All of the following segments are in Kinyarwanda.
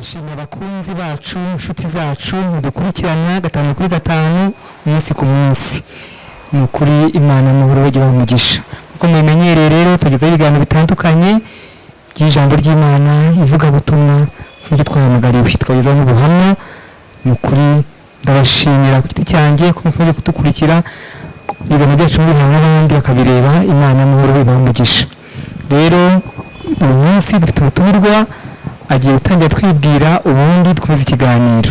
turashimira abakunzi bacu inshuti zacu mudukurikirana gatanu kuri gatanu umunsi ku munsi. Ni ukuri Imana amahoro bagira umugisha. Uko mubimenyereye rero tugezeho ibiganiro bitandukanye by'ijambo ry'Imana ivuga butumwa nk'ibyo twahamagariwe twagezaho n'ubuhamya. Ni ukuri ndabashimira ku giti cyanjye ko mukomeje kudukurikira ibiganiro byacu bihawe n'abandi bakabireba. Imana amahoro ibaha umugisha. Rero uyu munsi dufite umutumirwa agiye gutangira twibwira ubundi dukomeza ikiganiro.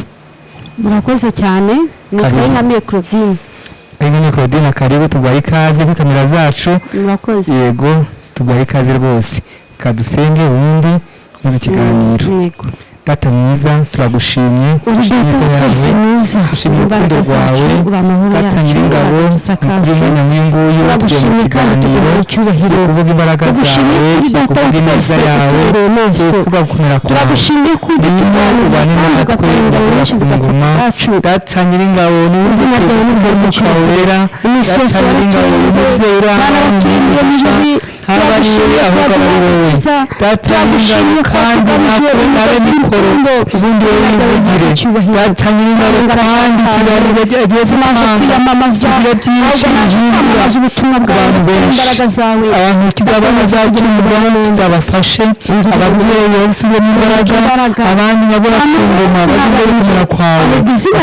Murakoze cyane. Nitwa Inkamiye Claudine. Inkamiye Claudine, karibu tugwaye ikaze kuri kamera zacu. Murakoze. Yego tugwaye ikaze rwose. Kadusenge ubundi dukomeza ikiganiro. Yego. Data mwiza turagushimye. Ushimye urukundo rwawe. Data nyir'ingabo kuri umwanya mw'inguyu tugiye mu kiganiro kuvuga imbaraga zawe, kuvuga ineza yawe, kuvuga gukomera kwawe. Turagushimye ko ubane natwe ku ngoma. Data nyir'ingabo ni wowe utuye umwuka wera. Data nyir'ingabo ni wowe uramugisha habariwe aho bari wowe. Data nyir'ingabo kandi nawe mikoro ubundi wowe wivugire. Data nyir'ingabo kandi ikiganiro agiye kwiyamamaza byinshi ubutumwa bwawe bw'imbaraga zawe. Abantu kizaba bazabyumva kizabafashe. Ababyeyi bazisubire mu imbaraga, abandi babura ku ngoma bazimere kumera kwawe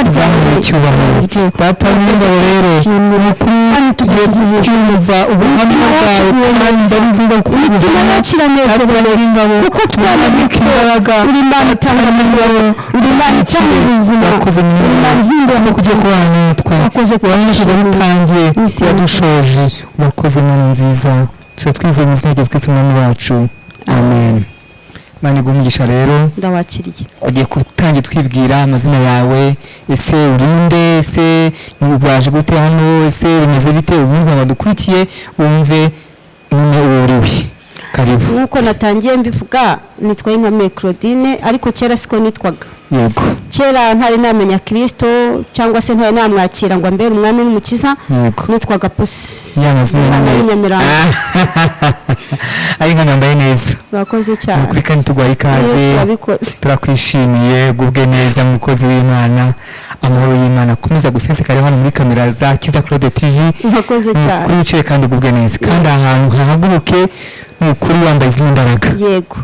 uzamure icyubahiro. Data nyir'ingabo rero ni ukuri tugiye kumva ubuhamya bwawe kandi ndabizinga kuri umutima wakira neza nyir'ingabo kuko twaboneka imbaraga uri Imana itanga amahoro, uri Imana itanga ubuzima. Wakoze nyir'ingabo no kujya kubana natwe, wakoze kubanyesha dutangiye yadushoje. Wakoze Mana nziza twizeye mu izina rya Kristo umwami wacu, amen. Mani gumugisha rero ndawakiriye. Ugiye kutangira twibwira amazina yawe, ese urinde, ese nubaje gute hano, ese rimeze bite, ubumva badukurikiye wumve nyine uriwe. Karibu. Nuko natangiye mbivuga nitwa Inkamiye Claudine, ariko kera siko nitwaga. Yego. Kera ntari namenya Kristo cyangwa se ntari namwakira ngo ambere umwami n'umukiza. Nitwaga Pusi. Yamazina Nyamirambo. Ari nkambaye neza. Urakoze cyane. Kuri kandi tugwaye ikaze. Turakwishimiye gubwe neza mukozi w'Imana. Amahoro y'Imana komeza gusesekara hano muri kamera za Kiza Claude TV. Urakoze cyane. Kuri ucire kandi gubwe neza. Kandi ahantu hahaguruke ukuri wambaye izindi mbaraga. Yego.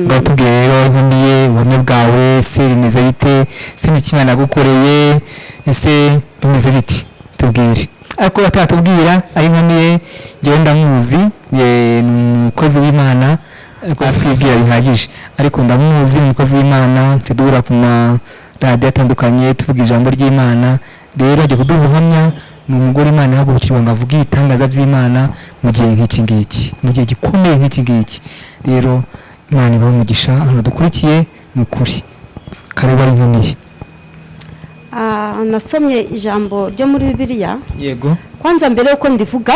Batubwiye rero Inkamiye ubumwe bwawe, se rimeze bite, se n'ikimana gukoreye, ese bimeze biti tubwire. Ariko batatubwira ari Inkamiye ngewe ndamuzi, ni umukozi w'Imana ariko twibwira bihagije, ariko ndamuzi ni umukozi w'Imana tudura ku ma radio atandukanye tuvuga ijambo ry'Imana. Rero agiye kuduha ubuhamya. Ni umugore Imana yahagurukirwa ngo avuge ibitangaza by'Imana mu gihe nk'iki ngiki, mu gihe gikomeye nk'iki ngiki. Rero Imana ibahe umugisha hano dukurikiye mu kuri. Karibu Inkamiye. Nasomye ijambo ryo muri Bibiliya. Yego. Kwanza mbere yuko ndivuga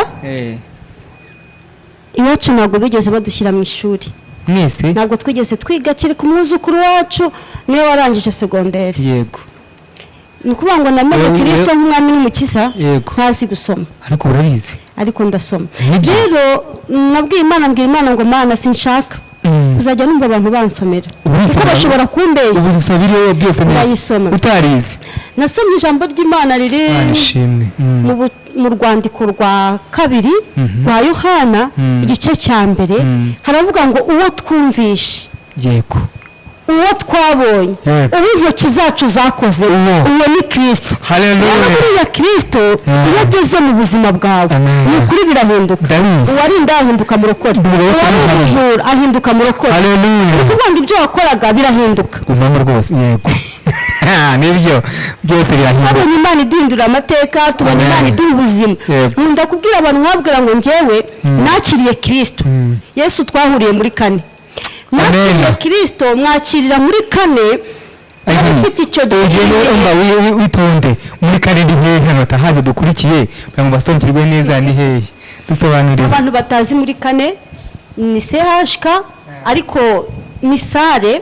iwacu ntabwo bigeze badushyira mu ishuri. Mwese ntabwo twigeze twiga kiri ku mwuzukuru wacu niwe warangije segonderi. Yego. Nukuvuga ngo namenye Kristo nk'umwami n'umukiza ntazi gusoma, ariko urabizi, ariko ndasoma. Rero nabwiye Imana, mbwira Imana ngo Mana sinshaka uzajya numva abantu bansomera kuko bashobora kumbeshya. Ubu dusabire byose neza utarize. Nasomye ijambo ry'Imana riri mu rwandiko rwa 2 rwa Yohana igice cya mbere. Haravuga ngo uwo twumvishe, yego, uwo twabonye, uwo intoki zacu zakoze, uwo ni Kristo. Haleluya. Kristo iyo ageze mu buzima bwawe ni ukuri birahinduka. Uwarinda ahinduka murokore, uwamujura ahinduka murokore. Haleluya. Kuvuga ngo ibyo wakoraga birahinduka. Umama rwose. Yego. Nibyo byose birahinduka. Abonye Imana idindura amateka, tubona Imana iduha ubuzima. Nkunda kubwira abantu mwabwira ngo njyewe nakiriye Kristo. Yesu twahuriye muri 4. Nakiriye Kristo mwakirira muri 4. Afite icyo gihe witonde muri 4 ndi hehe hano tahaze dukurikiye ngo basongerwe neza ni hehe dusobanurire. Abantu batazi muri 4 ni CHK ariko ni sare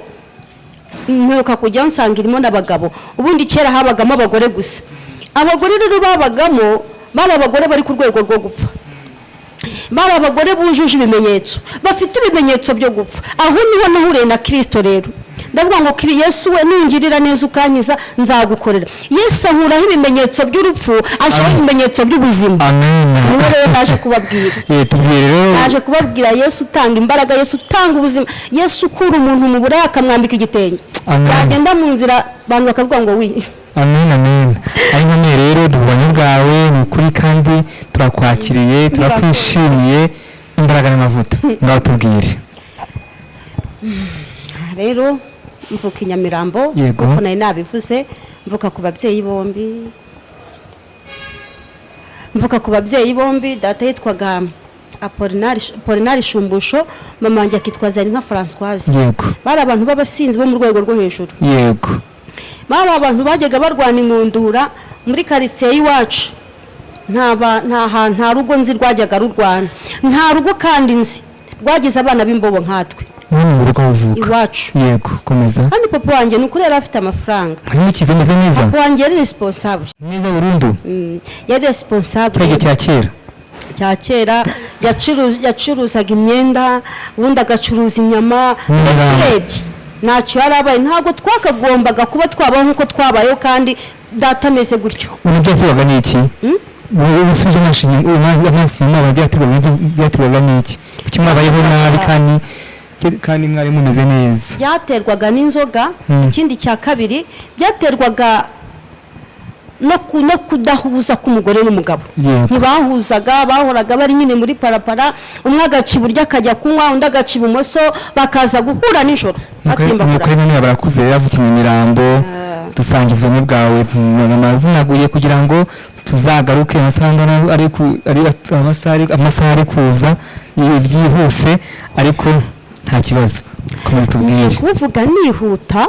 mperuka kujya nsangirimo n'abagabo. Ubundi kera habagamo abagore gusa. Abagore rero babagamo bari abagore bari ku rwego rwo gupfa. Bari abagore bujuje ibimenyetso, bafite ibimenyetso byo gupfa. Aho niho nahuriye na Kristo rero. ndavuga ngo kiri Yesu we nungirira neza ukankiza nzagukorera. Yesu ankuraho ibimenyetso by'urupfu ashaka ibimenyetso by'ubuzima. Amen. Niwe rero naje kubabwira. Tubwire rero naje kubabwira Yesu utanga imbaraga, Yesu utanga ubuzima, Yesu ukura umuntu mu buraya akamwambika igitenge. Yagenda mu nzira abantu bakavuga ngo wi. Amen, amen. Ari none rero dubonye bwawe ni ukuri kandi turakwakiriye, turakwishimiye, imbaraga n'amavuta. Ngaho tubwire. Rero mvuka i Nyamirambo kuko nari nabivuze, mvuka ku babyeyi bombi. Data yitwaga Apolinari Shumbusho, mama wanjye akitwa Zaninka Françoise. Yego. Bari abantu b'abasinzi bo mu rwego rwo hejuru. Yego. Bari abantu bajyaga barwana inkundura muri quartier y'iwacu. Nta rugo nzi rwajyaga rurwana, nta rugo kandi nzi rwagize abana b'imbobo nkatwe. Mu rugo uvuka iwacu. Yego, komeza. Kandi papa wanjye nuko yari afite amafaranga. Mukize meze neza. Papa wanjye yari responsable. Neza burundu. Yari responsable. Cya kera yacuruzaga imyenda, ubundi agacuruza inyama, urebye ntacyo yarabaye. Ntabwo twakagombaga kuba twabaho nk'uko twabayeho kandi data ameze gutyo. Ubu byaterwaga n'iki? Ubusubije amaso inyuma byaterwaga n'iki? Kuki mwabayeho nabi kandi mwari mumeze neza? Byaterwaga n'inzoga. Ikindi cya kabiri byaterwaga no kudahuza k'umugore n'umugabo. Ntibahuzaga, bahoraga bari nyine muri parapara, umwe agaca iburyo akajya kunywa, undi agaca ibumoso, bakaza guhura nijoro batimba kurara. Nuko rero barakuze rero avuka i Nyamirambo, dusangizwa n'ubwawe amavunaguye kugira ngo tuzagaruke amasaha ari kuza byihuse, ariko nta kibazo. Komeza tubwire. Kuvuga nihuta,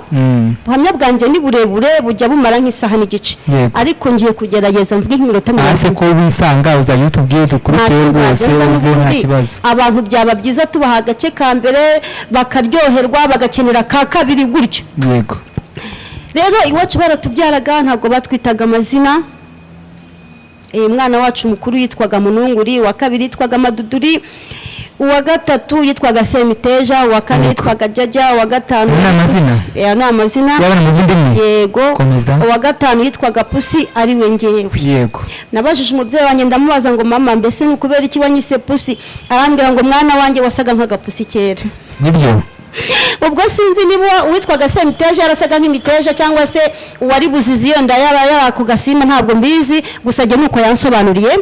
buhamya bwanjye ni burebure bujya bumara nk'isaha n'igice, ariko ngiye kugerageza mvuge nk'iminota 30. Ase ko wisanga uzajya utubwire dukurikire rwose nta kibazo. Abantu byaba byiza tubaha agace ka mbere bakaryoherwa bagakenera ka kabiri gutyo. Yego. Rero iwacu baratubyaraga ntabwo batwitaga amazina. Umwana wacu mukuru yitwaga Mununguri, wa kabiri yitwaga Maduduri, uwa gatatu yitwaga Semiteja, uwa kane yitwaga Jaja, uwa gatanu ni amazina. Yego. Uwa gatanu yitwaga Pusi ari we ngewe. Yego. Nabajije umubyeyi wanjye ndamubaza ngo mama mbese ni kubera iki wanyise Pusi? Arambwira ngo mwana wanjye wasaga nk'agapusi kera. Nibyo. Ubwo sinzi niba uwitwaga Semiteja yarasaga nk'imiteja cyangwa se uwari buzizi yo ndayara ku gasima, ntabwo mbizi, gusa jye nuko yansobanuriye.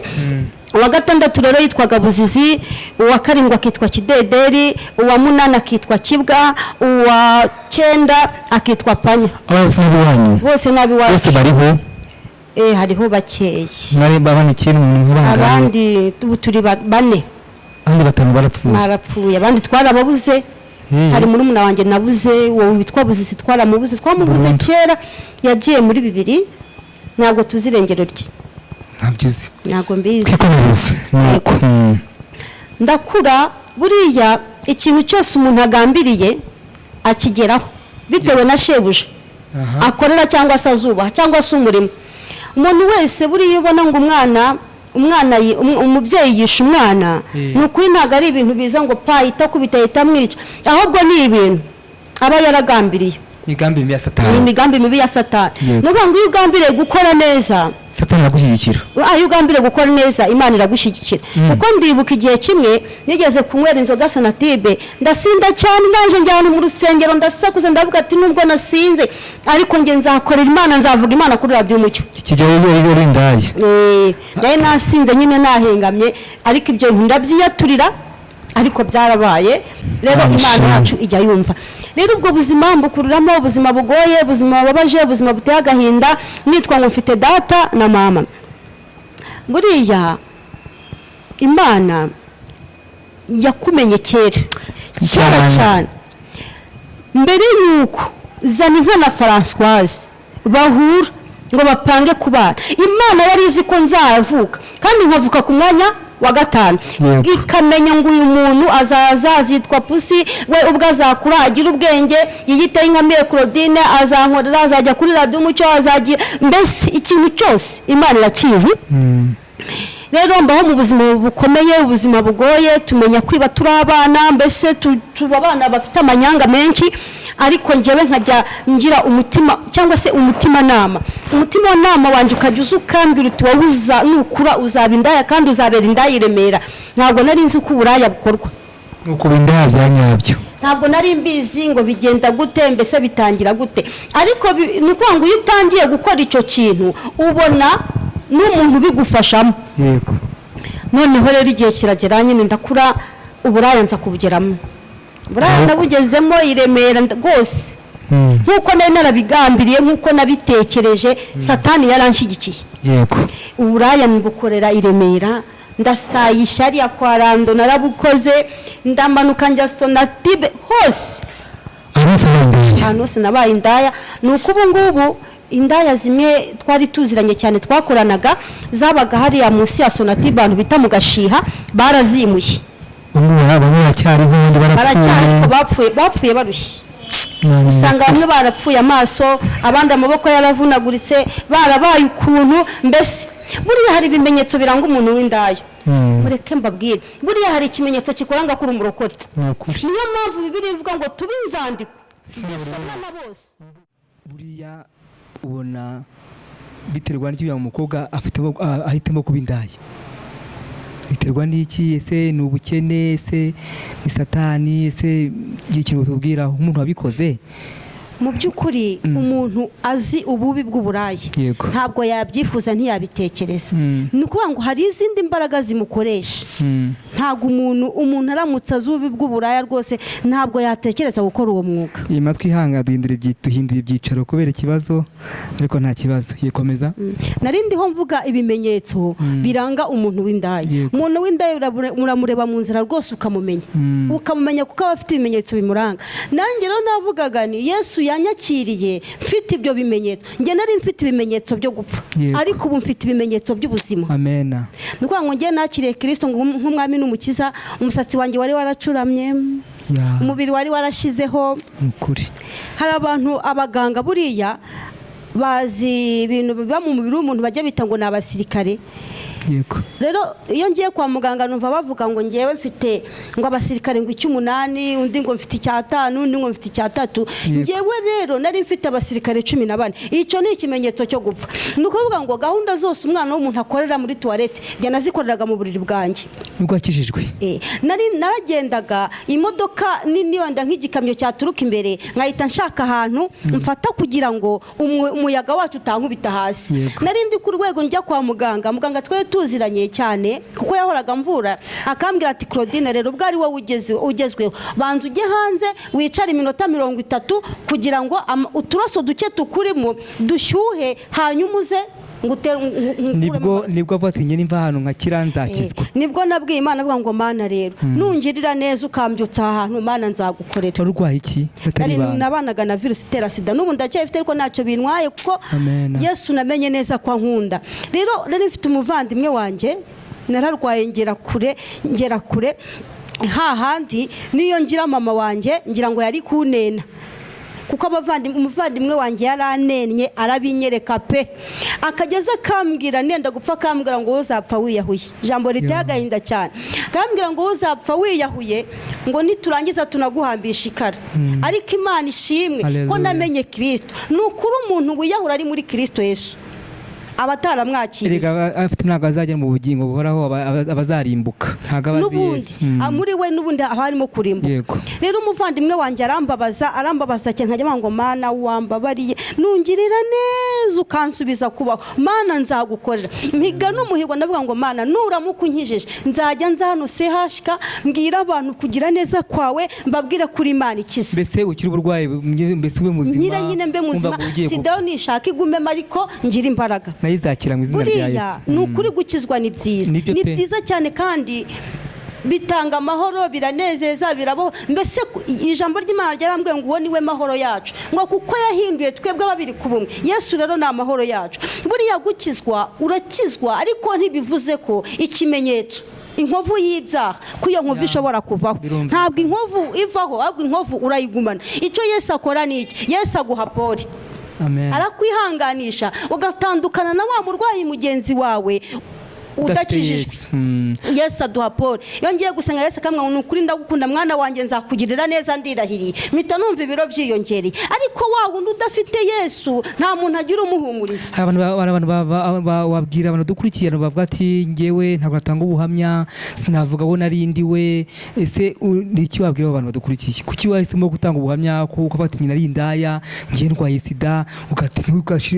Uwa gatandatu rero yitwaga Buzizi, uwa karindwi akitwa Kidederi, uwa munani akitwa Kibwa, uwa cyenda akitwa Panya. Bose nabiwanyu. Bose bariho? Hariho bakeyi. Mwari babanikiye mu bangana. Abandi turi bane. Abandi batanu barapfuye. Abandi twarababuze. Hari muri muna wanjye nabuze, wowe witwa Buzizi twaramubuze, twamubuze kera, yagiye muri 2000. Ntabwo tuzi irengero rye. Ntabwo mbizi. Ndakura buriya ikintu cyose umuntu agambiriye akigeraho bitewe na shebuja akorera cyangwa se azubaha cyangwa se umurimo. Umuntu wese buriya ubona ngo umubyeyi yisha umwana, nukuri ntabwo ari ibintu biza ngo pa itakubita itamwica, ahubwo ni ibintu aba yaragambiriye. Imigambi mibi ya Satani. Imigambi mibi ya Satani. Nuko ngo iyo ugambiriye gukora neza, Satani aragushyigikira. Iyo ugambiriye gukora neza, Imana iragushyigikira. Kuko ndibuka igihe kimwe nigeze kunywera inzoga Sonatibe, ndasinda cyane, naje njyana mu rusengero ndasakuze, ndavuga ati nubwo nasinze ariko nge nzakorera Imana, nzavuga Imana kuri radio Umucyo. Kijya uri ndaye. Naye nasinze nyine nahengamye, ariko ibyo ndabyiyaturira, ariko byarabaye. Rero Imana yacu ijya yumva. Rero ubwo buzima mbukuriramo ubuzima bugoye, ubuzima bubabaje, ubuzima buteye agahinda, nitwa ngo mfite data na mama. Buriya Imana yakumenye kera cyane. Mbere yuko Zaninka na Françoise bahura ngo bapange kubana, Imana yari izi ko nzavuka kandi nkavuka ku mwanya wa 5, ikamenya ngo uyu muntu azazitwa Pusi, we ubwo azakura agira ubwenge, yiyitaye nka Mère Claudine, azankorera, azajya kuri radio Umucyo, azagira mbese ikintu cyose Imana irakizi. Rero mbaho mu buzima bukomeye, ubuzima bugoye, tumenya kwiba turi abana, mbese tuba abana bafite amanyanga menshi, ariko njyewe nkajya ngira umutima cyangwa se umutima nama wanjye ukajya uza ukambwira uti wowe nukura uzaba indaya kandi uzabera indaya i Remera. Ntabwo nari nzi ko uburaya bukorwa nuko indaya bya nyabyo, ntabwo nari mbizi ngo bigenda gute, mbese bitangira gute. Ariko ni ukuvuga ngo iyo utangiye gukora icyo kintu ubona n'umuntu ubigufashamo. yego. Noneho rero igihe kiragera nyine ndakura, uburaya nza kubugeramo. Uburaya nabugezemo i Remera rwose, nk'uko nari narabigambiriye, nk'uko nabitekereje, Satani yaranshyigikiye. yego. Uburaya mbukorera i Remera, ndasayisha ariya kwa Rando narabukoze, ndamanuka njya Sonatibe hose, ahantu hose nabaye indaya. Ni uko ubu ngubu indaya zimwe twari tuziranye cyane twakoranaga zabaga hariya munsi ya Sonatibe abantu bita mu Gashiha, barazimuye. Bapfuye barushye. Usanga bamwe barapfuye amaso, abandi amaboko yaravunaguritse, barabaye ukuntu. Mbese buriya hari ibimenyetso biranga umuntu w'indaya. Mureke mbabwire, buriya hari ikimenyetso kikuranga kuri umurokore. Niyo mpamvu Bibiliya ivuga ngo tube inzandiko zisomwa bose. Buriya ubona biterwa n'icyo umukobwa ahitamo kuba indaya, biterwa n'iki? Ese ni ubukene, ese ni Satani, ese ikintu tubwira umuntu wabikoze? Mu by'ukuri umuntu azi ububi bw'uburaya ntabwo yabyifuza, ntiyabitekereza. Ni ukuvuga ngo hari izindi mbaraga zimukoresha. Ntabwo umuntu aramutse azi ububi bw'uburaya rwose ntabwo yatekereza gukora uwo mwuga. Iyi matwi ihanga duhindura ibyicaro kubera ikibazo, ariko nta kibazo, yikomeza. Narindiho mvuga ibimenyetso biranga umuntu w'indaya. Umuntu w'indaya uramureba mu nzira rwose ukamumenya kuko aba afite ibimenyetso bimuranga. Nanjye rero navugaga ni Yesu yanyakiriye mfite ibyo bimenyetso. Nge nari mfite ibimenyetso byo gupfa, ariko ubu mfite ibimenyetso by'ubuzima. Amena. Nuko ngo nge nakiriye Kristo nk'umwami n'umukiza, umusatsi wanjye wari waracuramye, umubiri wari warashizeho. Ukuri. Hari abantu abaganga buriya bazi ibintu biba mu mubiri w'umuntu bajya bita ngo ni abasirikare. Yego. Rero iyo ngiye kwa muganga numva bavuga ngo ngewe mfite ngo abasirikare ngo 8, undi ngo mfite 5, undi ngo mfite 3. Ngewe rero nari mfite abasirikare 14. Icyo ni ikimenyetso cyo gupfa. Nuko bavuga ngo gahunda zose umwana w'umuntu akorera muri toilette jya nazikoreraga mu buriri bwanjye. Nubwo akijijwe. Naragendaga imodoka nini wenda nk'igikamyo cyaturuka imbere, nkahita nshaka ahantu mfata kugira ngo umuyaga wacu utankubita hasi. Nari ndi ku rwego njya kwa muganga twe tuziranye cyane kuko yahoraga mvura, akambwira ati Claudine rero ubwo ari wowe ugezweho, banza ujye hanze wicara iminota 30 kugira ngo uturaso duke tukurimo dushyuhe, hanyuma uze nibwo abatinye nimba hano nka kiranzakizwa. Nibwo nabwiye Imana avuga ngo Mana rero nungirira neza ukambyutsa ahantu Mana nzagukorera. Urwaye iki? Nabanaga na virusi itera sida, n'ubu ndacyafite ariko ntacyo bintwaye kuko Yesu namenye neza ko ankunda. Rero mfite umuvandimwe wanjye nararwaye ngera kure hahandi niyo ngira mama wanjye ngira ngo yari kunena, kuko umuvandimwe wanjye yaranenye arabinyereka pe, akageza kambwira nenda gupfa, kambwira ngo uzapfa wiyahuye. Jambo riteye agahinda cyane, kambwira ngo uzapfa wiyahuye, ngo niturangiza tunaguhambisha ikara. Ariko Imana ishimwe ko namenye Kristo. Nukuri umuntu wiyahura ari muri Kristo Yesu abataramwakiriye, erega afite ntago azajya mu bugingo buhoraho, abazarimbuka ntago abaziyesu. Muri we n'ubundi aharimo kurimbuka. Rero umuvandimwe wanjye arambabaza cyane, nkajya ngo Mana wambabariye nungirira neza ukansubiza kubaho, Mana nzagukorera. Mpiga n'umuhigo ndavuga ngo Mana nuramuka unkijije nzajya nzano sehashika mbwira abantu kugira neza kwawe, mbabwire kuri Imana ikiza. Mbese ukiri uburwayi, mbese ube muzima, nyine mbe muzima, sidaho nishaka igume ariko ngira imbaraga nayizakira mu izina rya Yesu. Ni ukuri gukizwa ni byiza, ni byiza cyane kandi bitanga amahoro, biranezeza, biraboho. Mbese ijambo ry'Imana ryarambwiye ngo uwo niwe mahoro yacu, ngo kuko yahinduye twebwe babiri ku bumwe. Yesu rero ni amahoro yacu. Buriya gukizwa urakizwa, ariko ntibivuze ko ikimenyetso inkovu y'ibyaha ko iyo nkovu ishobora kuvaho. Ntabwo inkovu ivaho, ahubwo inkovu urayigumana. Icyo Yesu akora ni iki? Yesu aguha pole, arakwihanganisha ugatandukana na wa murwayi mugenzi wawe udakijijwe. Yesu aduha pole. Iyo ngiye gusenga Yesu akamwa ni ukuri ndagukunda mwana wanjye nzakugirira neza ndirahiriye, mpita numva ibiro byiyongereye. Ariko wa wundi udafite Yesu nta muntu agira umuhumuriza. Abantu wabwira abantu dukurikiye bavuga ati ngewe ntabwo natanga ubuhamya, sinavuga bo narindi we. Ese ni iki wabwira abantu badukurikiye? Kuki wahisemo gutanga ubuhamya ko bati nyina ari indaya, ngiye ndwaye sida,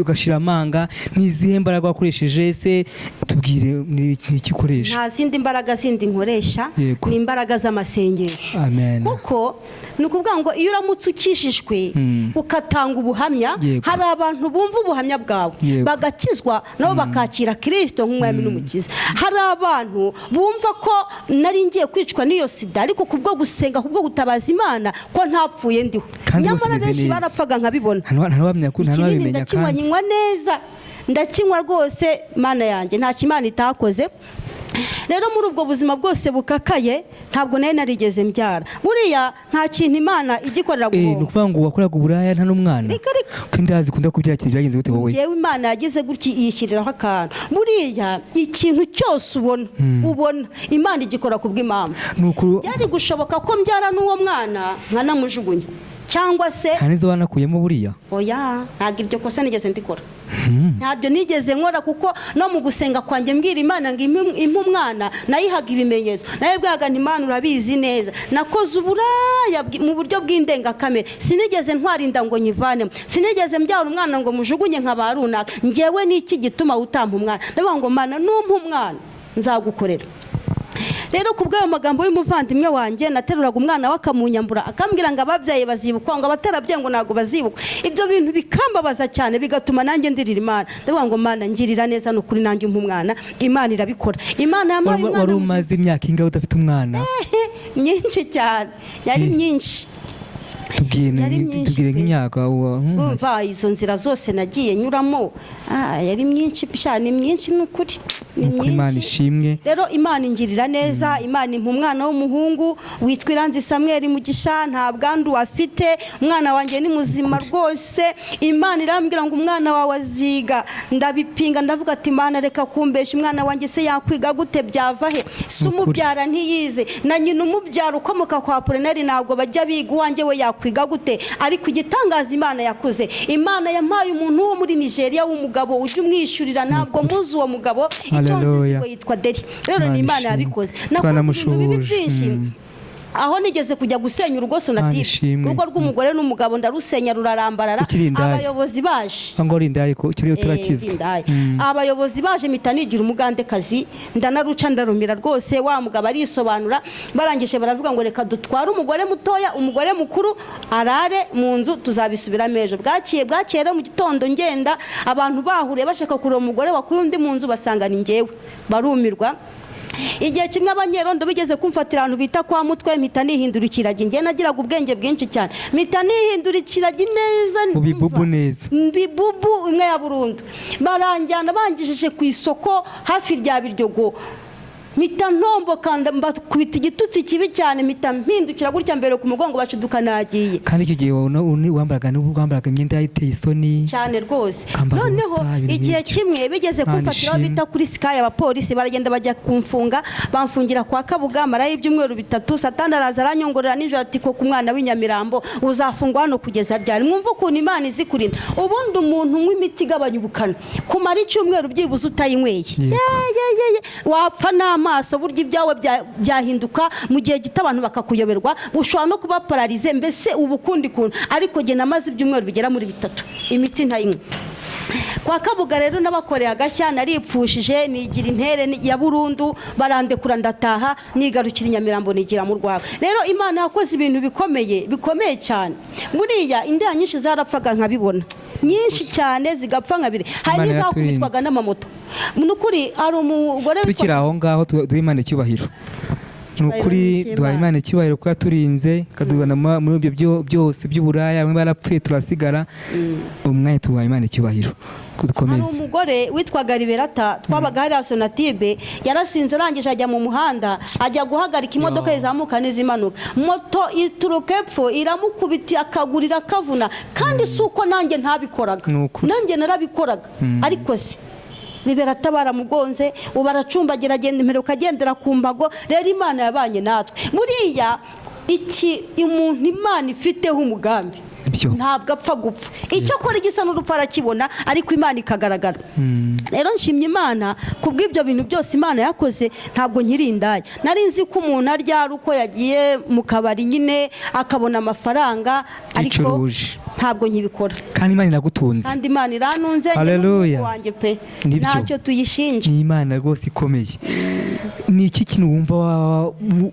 ugashira amanga? Ni izihe mbaraga wakoresheje? Se tubwire ni iki ukoresha? Nta zindi mbaraga zindi nkoresha, ni imbaraga z'amasengesho. Amen. Kuko ni ukuvuga ngo iyo uramutse ukishijwe ukatanga ubuhamya, hari abantu bumva ubuhamya bwawe bagakizwa nabo bakakira Kristo nk'umwami n'umukiza. Hari abantu bumva ko nari ngiye kwicwa n'iyo sida, ariko kubwo gusenga, kubwo gutabaza Imana ko ntapfuye ndiho. Nyamara benshi barapfaga nkabibona. Ntabimenya kandi nywa neza, ndakinywa rwose, Mana yanjye nta kimana itakoze. Rero muri ubwo buzima bwose bukakaye ntabwo nayo narigeze mbyara. Buriya nta kintu Imana igikorera guhomba. Ni ukuvuga ngo wakoraga uburaya nta n'umwana? Kandi hazikunda kubyakira byagenze gute wowe? Yewe Imana yagize gutya iyishyiriraho akantu. Buriya ikintu cyose ubona Imana igikora kubw'impamvu. Byari gushoboka ko mbyara n'uwo mwana nkanamujugunya, cyangwa se hanizo wanakuyemo buriya? Oya, ntabwo iryo kosa nigeze ndikora. Ntabyo nigeze nkora, kuko no mu gusenga kwanjye mbwira Imana ngo impe umwana nayihaga ibimenyetso. Naye bwaga nti Imana urabizi neza nakoze uburaya mu buryo bw'indengakamere, sinigeze ntwarinda ngo nyivanemo, sinigeze mbyara umwana ngo mujugunye nk'aba runaka. Ngewe niki gituma utampa umwana? Ndavuga ngo Mana numpa umwana nzagukorera. Rero kubw'ayo magambo y'umuvandimwe wanjye nateruraga umwana wakamunyambura, akambwira ngo ababyeyi bazibukwa, ngo abatarabye ngo ntago bazibukwa. Ibyo bintu bikambabaza cyane, bigatuma nanjye ndirira Imana. Ndavuga ngo Mana ngirira neza n'ukuri nanjye umwana. Imana irabikora. Imana yampaye umwana. Wari umaze imyaka ingahe udafite umwana? Myinshi cyane, yari myinshi. Tubwire nk'imyaka urumva izo nzira zose nagiye nyuramo, yari myinshi cyane, myinshi n'ukuri. Imana ishimwe. Rero Imana ingirira neza. Imana impa umwana w'umuhungu witwa Iranzi Samuel Mugisha, nta bwandu afite, umwana wanjye ni muzima rwose. Imana irambwira ngo umwana wawe aziga. Ndabipinga ndavuga ati Imana reka kumbesha, umwana wanjye se yakwiga gute, byava he? Se umubyara ntiyize, na nyina umubyara ukomoka kwa Polinari ntabwo bajya biga, uwanjye we yakwiga gute? Ariko igitangaza Imana yakoze, Imana yampaye umuntu wo muri Nigeria w'umugabo ujya umwishyurira, ntabwo muzi uwo mugabo, icyo yitwa Deri. Rero ni Imana yabikoze. Nakoze ibintu byinshi. Aho nigeze kujya gusenya urugo Sonatube, urugo rw'umugore n'umugabo ndarusenya rurarambarara. Abayobozi baje, abayobozi baje mpita nigira umugandekazi, ndanaruca ndarumira rwose. Wa mugabo arisobanura, barangije baravuga ngo reka dutware umugore mutoya, umugore mukuru arare mu nzu, tuzabisubiramo ejo. Bwakeye mu gitondo ngenda, abantu bahuriye bashaka kureba umugore wakuye undi mu nzu, basanga ni njyewe. Barumirwa. Igihe kimwe abanyerondo bigeze kumfatira ahantu bita kwa Mutwe, mpita nihindura ikiragi. Ngiye nagiraga ubwenge bwinshi cyane, mpita nihindura ikiragi neza, ubibubu neza, mbibubu imwe ya burundu. Baranjyana bangishije ku isoko hafi rya Biryogo, mpita ntomboka mbakubita igitutsi kibi cyane, mpita mpindukira gutya mbere ku mugongo bashiduka nagiye. Kandi icyo gihe wambaraga imyenda iteye isoni cyane rwose. Noneho igihe kimwe bigeze kumfatira bita kuri Sky, abapolisi baragenda bajya kumfunga, bamfungira kwa Kabuga, marayo ibyumweru 3. Satani araza aranyongorera nijoro ati ko ku mwana w'inyamirambo uzafungwa hano kugeza ryari? Mwumva ukuntu Imana izikurinda. Ubundi umuntu nk'imiti igabanya ubukana kumara icyumweru byibuze utayinyweye, wapfa n'amaso, burya ibyawe byahinduka mu gihe gito, abantu bakakuyoberwa, ushobora no kuba pararize, mbese ubukundi kuntu. Ariko jye namaze ibyumweru bigera muri 3 imiti ntayinywa. Kwa Kabuga rero nabakoreye agashya, naripfushije nigira intere ya burundu, barandekura ndataha, nigarukira Nyamirambo nigira mu Rwanda. Rero Imana yakoze ibintu bikomeye cyane. Buriya indaya nyinshi zarapfaga nkabibona, nyinshi cyane zigapfa nkabiri. Hari n'izakubitwaga n'amamoto. Nukuri ari umugore tukiri aho ngaho, duha Imana icyubahiro. Nukuri duha Imana icyubahiro ko yaturinze, kadubana muri ibyo byose by'uburaya, bamwe barapfuye turasigara. Umwanya tuha Imana icyubahiro. Hari umugore witwaga Liberata, twabaga hari Sonatube, yarasinze arangije ajya mu muhanda, ajya guhagarika imodoka izamuka n'izimanuka, moto ituruka epfo iramukubita akagurira kavuna. Kandi suko nanjye ntabikoraga, nanjye narabikoraga. Ariko se baratabara mugonze ubu aracumbagira agenda imbere ukagendera ku mbago. Rero Imana yabanye natwe. Buriya umuntu Imana ifiteho umugambi ntabwo apfa gupfa. Icyo akora igisa n'urupfu arakibona, ariko Imana ikagaragara. Rero nshimye Imana kubw'ibyo bintu byose Imana yakoze. Ntabwo nkiri indaya, nari nzi ko umuntu arya ari uko yagiye mu kabari nyine akabona amafaranga, ariko ntabwo nkibikora. Kandi Imana iragutunze, kandi Imana iranunze. Haleluya wanjye pe ntacyo tuyishinja. Ni Imana rwose ikomeye. Ni iki kintu wumva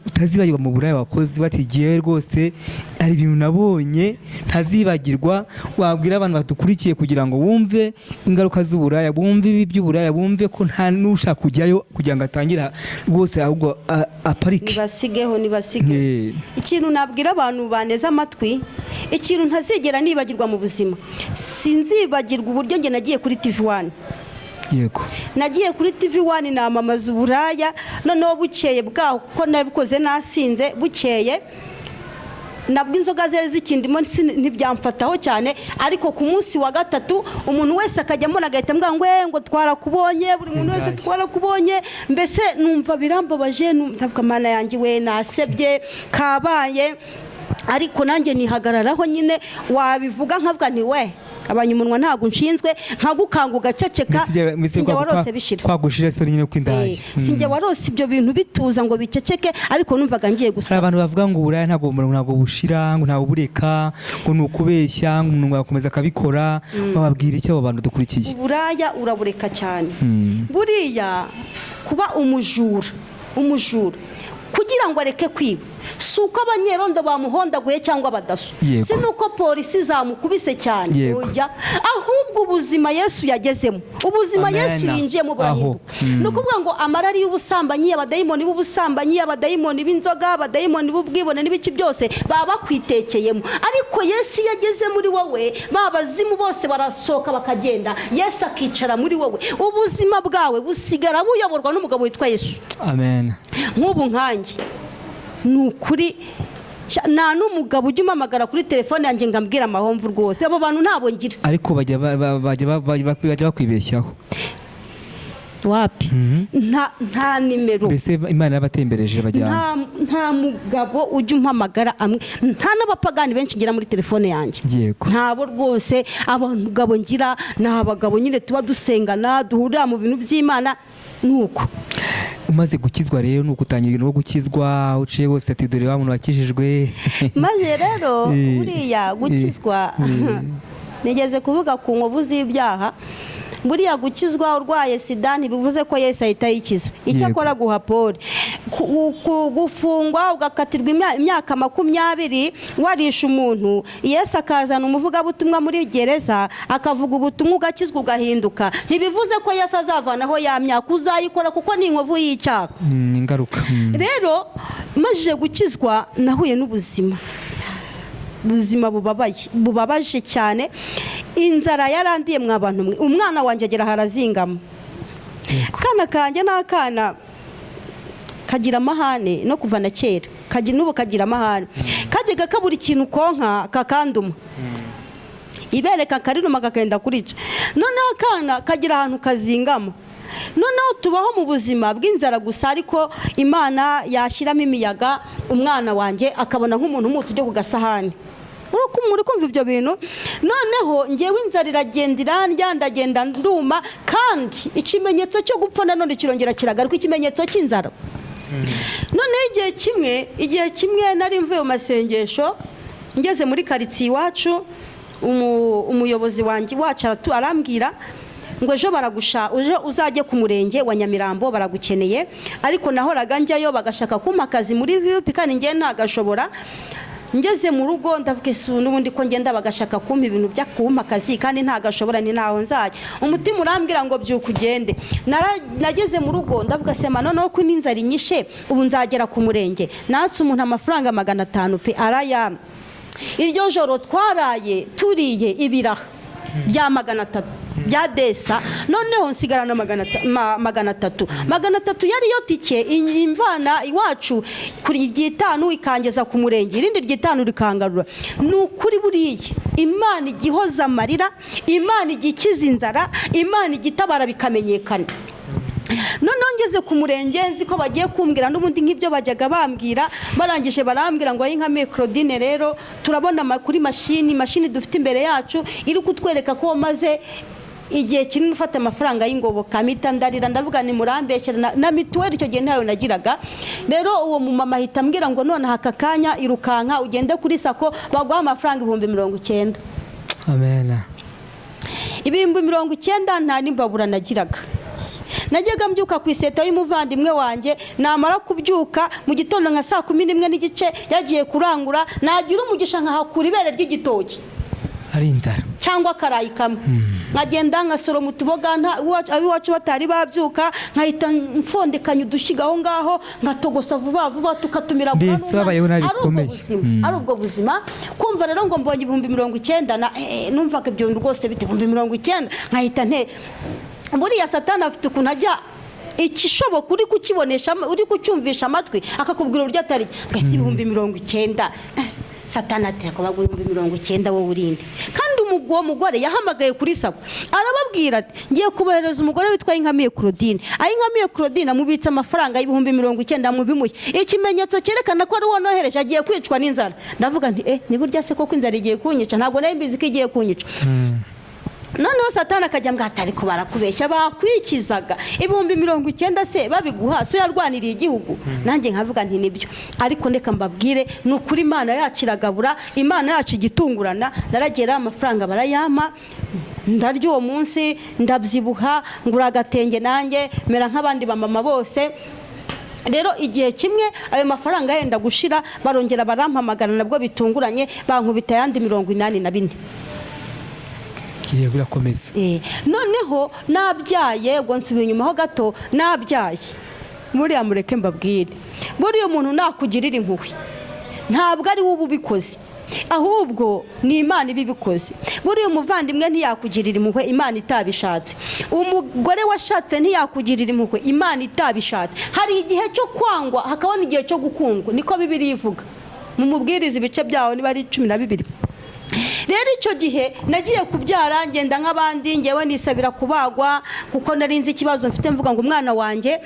utazibagirwa mu buraya wakoze batigiye rwose hari ibintu nabonye ntazibagirwa wabwira abantu badukurikiye kugira ngo bumve ingaruka z'uburaya, bumve ibi by'uburaya, bumve ko nta nushaka kujyayo kugira ngo atangira rwose ahubwo aparike? Nibasigeho. Ikintu nabwira abantu baneze amatwi, ikintu ntazigera nibagirwa mu buzima, sinzibagirwa uburyo njye nagiye kuri TV1. Yego, nagiye kuri TV1 namamaza uburaya. Noneho bukeye bwaho kuko nabikoze nasinze, bukeye nabwo inzoga zari zikindimo ntibyamfataho cyane, ariko ku munsi wa gatatu umuntu wese akajyamo agahita mbwira ngo twarakubonye, buri muntu wese twarakubonye. Mbese numva birambabaje, numva Mana yanjye we nasebye kabaye, ariko nanjye nihagararaho nyine. Wabivuga nkavuga nti we abanye umunwa ntabwo nshinzwe, nkagukanga ugaceceka. Sinjye warose bishira twagushira so nyine kwindaye. Sinjye warose ibyo bintu bituza ngo biceceke, ariko numvaga ngiye gusa. Abantu bavuga ngo uburaya ntabwo bushira, ngo ntabwo bureka, ngo nukubeshya, ngo umuntu yakomeza akabikora. Bababwira icyo abo bantu dukurikiye? Uburaya urabureka cyane. Buriya kuba umujura kugira ngo areke kwiba, si uko abanyerondo bamuhondaguye cyangwa badaso, si nuko polisi zamukubise cyane, oya, ahubwo ubuzima Yesu yagezemo, ubuzima Yesu yinjiyemo burahinduka. Ni ukuvuga ngo amarari y'ubusambanyi, abadayimoni b'ubusambanyi, abadayimoni b'inzoga, abadayimoni b'ubwibone n'ibiki byose baba bakwitekeyemo, ariko Yesu yageze muri wowe, babazimu bose barasohoka bakagenda, Yesu akicara muri wowe, ubuzima bwawe busigara buyoborwa n'umugabo witwa Yesu. Amen. Nk'ubu nkanjye nukuri nta n'umugabo ujya umamagara kuri telefone yanjye ngo ambwire amahomvu rwose, abo bantu ntabwo ngira. Ariko bajya bakwibeshyaho. Wapi? Nta nimero. Mbese Imana yabatembereje bajyana. Nta mugabo ujya umpamagara amwe, nta n'abapagani benshi ngira muri telefone yanjye. Yego. Ntabo rwose abagabo ngira, ni abagabo nyine tuba dusengana, duhurira mu bintu by'Imana nuko. Umaze gukizwa rero nuko utangira no gukizwa, uciye hose ati dore wa muntu wakijijwe. Maze rero buriya gukizwa nigeze kuvuga ku nkovu z'ibyaha. Buriya gukizwa urwaye sida ntibivuze ko Yesu ahita yikiza. Icyo akora guha Paul gufungwa ugakatirwa imyaka 20 warisha umuntu, Yesu akazana umuvugabutumwa muri gereza akavuga ubutumwa ugakizwa ugahinduka. Ntibivuze ko Yesu azavanaho ya myaka uzayikora, kuko ni inkovu y'icyaha, ingaruka. Rero maze gukizwa nahuye n'ubuzima bubabaje cyane. Inzara yarandiye mwabantu mwe, umwana wanjye agera harazingama. Kana kanjye n'akana kagira amahane no kuva na kera, n'ubu kagira amahane. Kajyaga kabura ikintu konka kakanduma, ibereka karinuma kakenda kurica. Noneho akana kagira ahantu kazingama. Noneho tubaho mu buzima bw'inzara gusa, ariko Imana yashyiramo imiyaga, umwana wanjye akabona nk'umuntu umutu ujya ku gasahani. Muri kumva ibyo bintu. Noneho ngewe inzara iragenda irandya, ndagenda nduma, kandi ikimenyetso cyo gupfa nanone kirongera kiragaruka, ikimenyetso cy'inzara. Noneho igihe kimwe nari mvuye mu masengesho, ngeze muri karitsiye iwacu, umuyobozi wacu arambwira ngo ejo uzajye ku murenge wa Nyamirambo baragukeneye. Ariko nahoraga njyayo bagashaka kumpa akazi muri VIP, kandi ngiye ntagashobora. Ngeze mu rugo ndavuga n'ubundi ko ngenda bagashaka kumpa ibintu bya kumpa akazi, kandi ntagashobora, ni naho nzajya. Umutima urambwira ngo byuka ugende. Nageze mu rugo ndavuga sema noneho ko n'inzara inyishe, ubu nzagera ku murenge. Natse umuntu amafaranga 500 pe arayampa. Iryo joro twaraye turiye ibiraha. bya 300 bya desa, noneho nsigarana 300. 300 yari yo tike imvana iwacu kuri 5 ikangeza ku murenge, irindi 5 rikangarura. Nukuri buriye Imana igihoza amarira, Imana igikiza inzara, Imana igitabara bikamenyekana. None ngeze ku murenge nzi ko bagiye kumbwira n'ubundi nk'ibyo bajyaga bambwira, barangije barambwira ngo Ayinkamiye Claudine rero turabona kuri mashini dufite imbere yacu iri kutwereka ko maze igihe kinini ufata amafaranga y'ingoboka, mpita ndarira ndavuga ni murambeshyera na mituweli icyo gihe ntayo nagiraga. Rero uwo mumama ahita ambwira ngo none aka kanya irukanka ugende kuri sako baguha amafaranga 90,000. Amen. 90,000 nta n'imbabura nagiraga. Najyaga mbyuka ku iseta y'umuvandimwe wanjye, namara kubyuka mu gitondo nka 11 n'igice yagiye kurangura, nagira umugisha nkahakura ibere ry'igitoki ari inzara cyangwa karayi kamwe. Nkagenda nkasoroma utuboga abiwacu batari babyuka, nkahita mfondekanya udushiga aho ngaho, ngatogosa vuba tukatumira ari ubwo buzima. Kumva rero ngo mbonye 90,000 numvaga ibyo rwose bite 90,000, nkahita buriya Satani afite ukuntu ajya ikishoboka uri kukibonesha, uri kucyumvisha amatwi akakubwira uburyo atari twese 90,000. Satani ati akabagura 90,000 wowe urinde. Kandi uwo mugore yahamagaye kuri sako arababwira ati ngiye kubohereza umugore witwa Ayinkamiye Claudine. Ayinkamiye Claudine amubitsa amafaranga 90,000 mu bimuye, ikimenyetso cyerekana ko ari uwo nohereje agiye kwicwa n'inzara. Ndavuga nti ni burya se koko inzara igiye kunyica, ntabwo nari mbizi ko igiye kunyica. Noneho Satani akajya mbwata ariko barakubeshya bakwikizaga 90,000 se babiguha so yarwaniriye igihugu. Nanjye nkavuga nti nibyo, ariko ndeka mbabwire nukuri Imana yacu iragabura, Imana yacu igitungurana. Naragera amafaranga barayama, ndaryo uwo munsi ndabyibuha, ngura agatenge nanjye mera nk'abandi bamama bose. Rero igihe kimwe ayo mafaranga yenda gushira, barongera barampamagara nabwo bitunguranye, bankubita yandi 84. Birakomeza. Noneho nabyaye ngo nsubiye inyuma ho gato, nabyaye muri amureke mbabwire, buriya umuntu nakugirira impuhwe ntabwo ari wowe ubikoze, ahubwo ni Imana ibibikoze. Buriya umuvandimwe ntiyakugirira impuhwe Imana itabishatse, umugore washatse ntiyakugirira impuhwe Imana itabishatse. Hari igihe cyo kwangwa hakabona igihe cyo gukundwa, niko Bibiliya ivuga mu mubwiriza ibice byawo niba ari 12. Rero icyo gihe nagiye kubyara ngenda nk'abandi, ngewe nisabira kubagwa kuko nari nzi ikibazo mfite, mvuga ngo umwana wanjye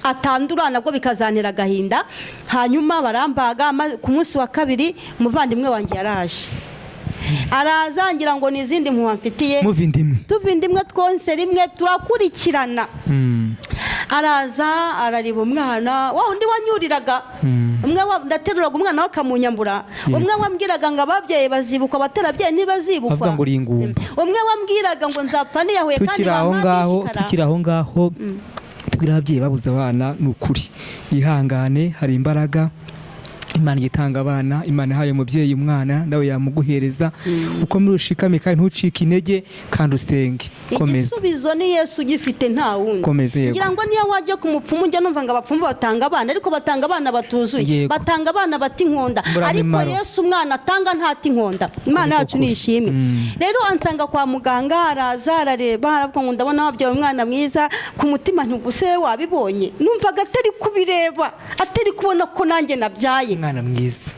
atandura nabwo bikazanira agahinda. Hanyuma barambaga, ku munsi wa 2 umuvandimwe wanjye yaraje, arazangira ngo nizindi mpuwa mfitiye, tuvindimwe twonse rimwe turakurikirana. Araza arariba umwana wa undi wanyuriraga, umwe ndateruraga umwana wakamunyambura, umwe wambwiraga ngo ababyeyi bazibuka batarabyeyi ntibazibukwa, umwe wambwiraga ngo nzapfa niyahuye kandi tukiri aho ngaho tubwira ababyeyi babuze abana n'ukuri ihangane, hari imbaraga Imana igitanga abana, Imana haye umubyeyi umwana nawe yamuguhereza, uko muri ushikame kandi ntucike intege kandi usenge. Komeza. Igisubizo ni Yesu gifite nta wundi. Ngira ngo niyo wajye ku mupfumu njya numva ngo abapfumu batanga abana, ariko batanga abana batuzuye, batanga abana bati nkonda, ariko Yesu umwana atanga ntati nkonda. Imana yacu nishimwe. Rero ansanga kwa muganga, araza arareba, aravuga ngo ndabona wabyaye umwana mwiza, ku mutima ntuguse wabibonye. Numvaga atari kubireba, atari kubona ko nanjye nabyaye umwana mwiza.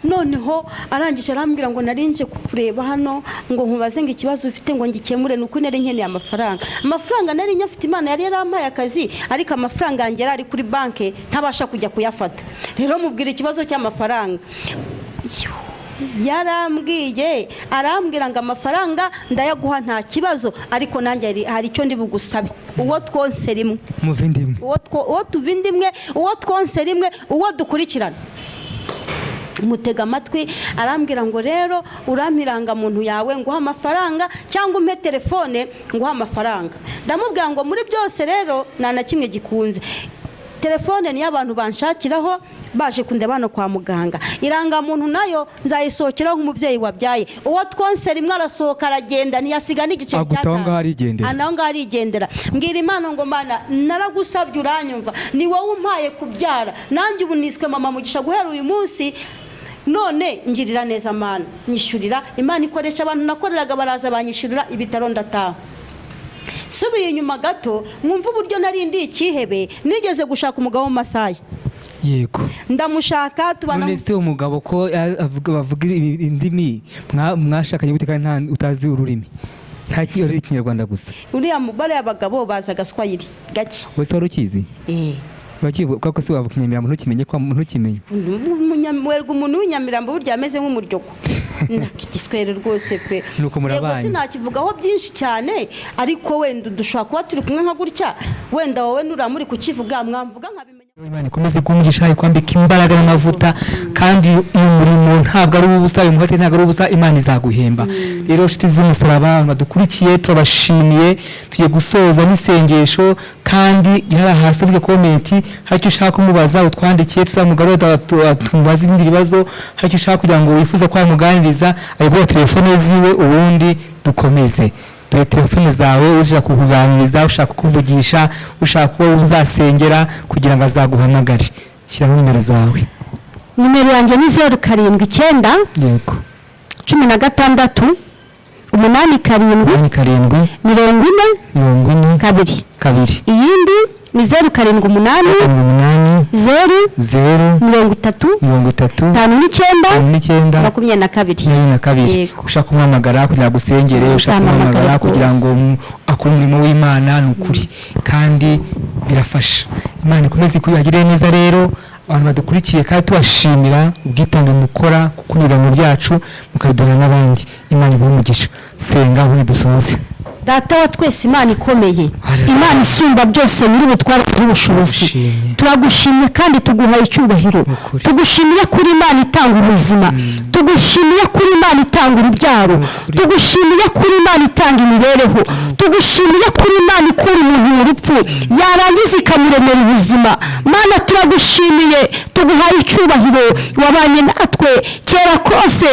Noneho arangije arambwira ngo narinje kukureba hano ngo nkubaze ngo ikibazo ufite ngo ngikemure, nuko nari nkeneye amafaranga nari nyafite. Imana yari yarampaye akazi, ariko amafaranga yanjye ari kuri banke ntabasha kujya kuyafata. Rero mubwira ikibazo cy'amafaranga, yarambwiye arambwira ngo amafaranga ndayaguha nta kibazo, ariko nanjye hari icyo ndi bugusabe, uwo twonse rimwe, uwo tuvindimwe, uwo twonse rimwe, uwo dukurikirana. Mutega amatwi, arambwira ngo rero urampiranga muntu yawe nguha amafaranga cyangwa umpe telefone nguha amafaranga. Ndamubwira ngo muri byose rero nta na kimwe gikunze, telefone niyo abantu banshakiraho baje kundeba hano kwa muganga, iranga muntu nayo nzayisohokeraho nk'umubyeyi wabyaye. Uwo twonse rimwe arasohoka aragenda, ntiyasiga n'igice anaho ngaho arigendera. Mbwira Imana ngo Mana naragusabye uranyumva, ni wowe umpaye kubyara, nanjye ubu niswe mama mugisha guhera uyu munsi none ngirira neza Mana nyishyurira. Imana ikoresha abantu nakoreraga baraza banyishyurira ibitaro ndataha. Subiye inyuma gato mwumva uburyo nari ndi ikihebe, nigeze gushaka umugabo mu Masaya. Yego. Ndamushaka tubana. None se umugabo ko bavuga indimi mwashakanye gute kandi nta utazi ururimi? Nta Kinyarwanda gusa. Uriya mubare y'abagabo baza Gaswahili gake. Wese warukizi? Bakivuga ko se wavuga Inyamirambo ntukimenye ko ntukimenye. Umunyamwerwa umuntu w'Inyamirambo burya ameze nk'umuryogo. Igiswahili rwose pe. Nuko murabanye. Yego sinakivugaho byinshi cyane ariko wenda dushobora kuba turi kumwe nka gutya wenda wowe nuramuri kukivuga mwamvuga nkabimenya. Imana ikomeze kumugisha ikwambika imbaraga n'amavuta kandi uyu murimo ntabwo ari ubusa, uyu muhate ntabwo ari ubusa, Imana izaguhemba. Rero nshuti z'umusaraba badukurikiye turabashimiye, tugiye gusoza n'isengesho kandi gihara hasi muri comment hari icyo ushaka kumubaza utwandikiye tuzamugarura tumubaza ibindi bibazo, hari icyo ushaka kugira ngo wifuza kwa muganiriza ayobora telefone ziwe ubundi dukomeze. Dore telefone zawe ushaka kukuganiriza, ushaka kuvugisha, ushaka kuba uzasengera kugira ngo azaguhamagare. Shyiraho nimero zawe. Nimero yanjye ni 079 Yego 16 8 7 40 kabiri. Iyindi ni 078 0 30 59 ushaka kumwamagara kugira ngo usengere, ushaka kumwamagara kugira ngo akore umurimo w'Imana n'ukuri kandi birafasha. Imana ikomeze kuyagirira neza. Rero abantu badukurikiye kandi tubashimira ubwitange mukora kukunira mu byacu mukabiduha n'abandi. Imana ibumugisha. Senga ubundi dusoze. Data wa twese Imana ikomeye, Imana isumba byose nyiri ubutware n'ubushobozi, turagushimye kandi tuguhaye icyubahiro. Tugushimiye kuri Imana itanga ubuzima, tugushimiye kuri Imana itanga urubyaro, tugushimiye kuri Imana itanga imibereho, tugushimiye kuri Imana ikura umuntu mu rupfu yarangiza ikamuremera ubuzima. Mana turagushimiye, tuguhaye icyubahiro. Wabanye natwe kera kose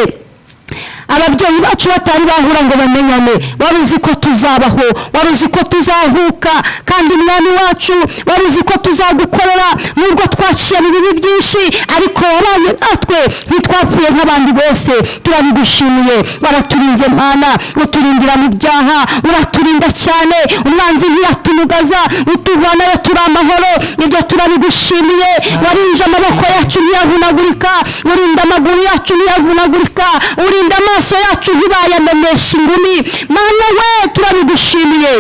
ababyeyi bacu batari bahura ngo bamenyane, wari uzi ko tuzabaho, wari uzi ko tuzavuka, kandi mwami wacu wari uzi ko tuzagukorera nubwo twaciye mu bibi byinshi, ariko wabanye natwe ntitwapfuye nk'abandi bose. Turabigushimiye, waraturinze Mana, uturindira mu byaha, uraturinda cyane, umwanzi ntiyatumugaza, utuvanayo turi amahoro. Ibyo turabigushimiye. Warinze amaboko yacu ntiyavunagurika, urinda amaguru yacu ntiyavunagurika, urinda amaso yacu ntibayamenesha ingumi. Mana we turabigushimiye,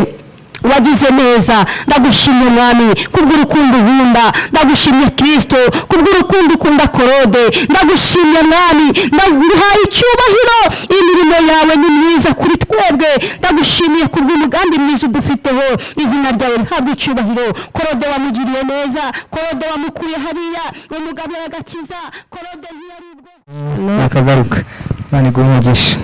wagize neza. Ndagushimiye Mwami kubw'urukundo nkunda, ndagushimiye Kristo kubw'urukundo ukunda Korode, ndagushimiye Mwami, ndaguhaye icyubahiro. Imirimo yawe ni myiza kuri twebwe, ndagushimiye kubw'umugambi mwiza udufiteho. Izina ryawe rihabwe icyubahiro. Korode wamugiriye neza, Korode wamukuye hariya, umugabo agakiza, Korode ntiyari ubwo nakagaruka. Imana iguhe umugisha.